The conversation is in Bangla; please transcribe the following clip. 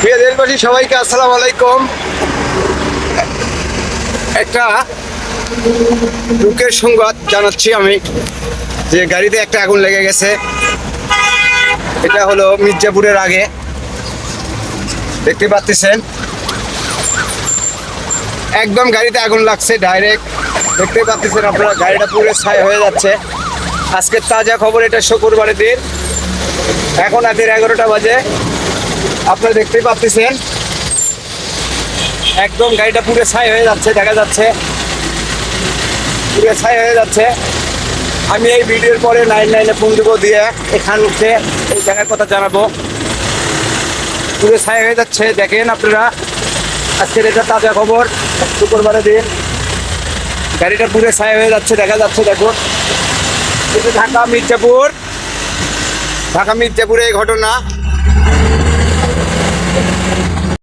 প্রিয় দেশবাসী সবাইকে আসসালামু আলাইকুম। একটা দুঃখের সংবাদ জানাচ্ছি আমি যে গাড়িতে একটা আগুন লেগে গেছে। এটা হলো মির্জাপুরের আগে, দেখতে পাচ্ছেন একদম গাড়িতে আগুন লাগছে ডাইরেক্ট। দেখতে পাচ্ছেন আপনারা, গাড়িটা পুরো ছাই হয়ে যাচ্ছে। আজকের তাজা খবর, এটা শুক্রবারের দিন, এখন রাতের 11টা বাজে। আপনারা দেখতেই পাচ্ছেন একদম গাড়িটা পুরো ছাই হয়ে যাচ্ছে, দেখা যাচ্ছে পুরো ছাই হয়ে যাচ্ছে। আমি এই ভিডিওর পরে 99-এ ফোন দেবো, দিয়ে এখান উঠে এই জায়গার কথা জানাবো। পুরো ছাই হয়ে যাচ্ছে, দেখেন আপনারা। আজকের এটা তাজা খবর, শুক্রবারের দিন। গাড়িটা পুরো ছাই হয়ে যাচ্ছে, দেখা যাচ্ছে। দেখুন, এটা ঢাকা মির্জাপুরে এই ঘটনা।